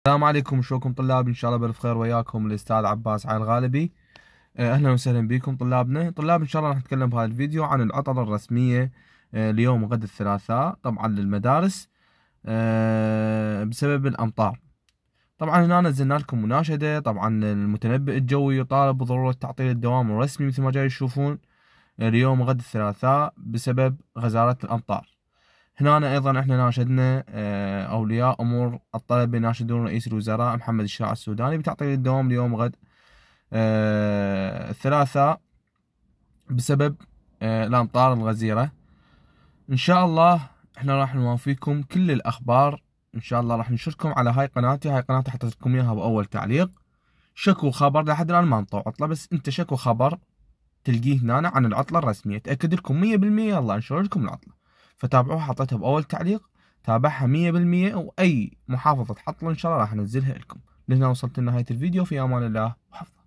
السلام عليكم، شلونكم طلاب؟ ان شاء الله بالف خير. وياكم الاستاذ عباس علي الغالبي. اهلا وسهلا بكم طلاب ان شاء الله راح نتكلم بهذا الفيديو عن العطلة الرسمية ليوم غد الثلاثاء طبعا للمدارس بسبب الامطار. طبعا هنا نزلنا لكم مناشدة. طبعا المتنبئ الجوي يطالب بضرورة تعطيل الدوام الرسمي مثل ما جاي تشوفون ليوم غد الثلاثاء بسبب غزارة الامطار. هنا ايضا احنا ناشدنا اولياء امور الطلبه يناشدون رئيس الوزراء محمد الشاع السوداني بتعطيل الدوام ليوم غد الثلاثاء بسبب الامطار الغزيره. ان شاء الله احنا راح نوافيكم كل الاخبار. ان شاء الله راح ننشركم على هاي قناتي حطيت لكم اياها باول تعليق. شكو خبر لحد الان ما انطوا عطله، بس انت شكو خبر تلقيه هنا عن العطله الرسميه، تاكد لكم 100% يلا انشر لكم العطله. فتابعوها، حطيتها باول تعليق، تابعها 100%. واي محافظه تحط ان شاء الله راح انزلها لكم. لهنا وصلت لنهايه الفيديو، في امان الله وحفظ.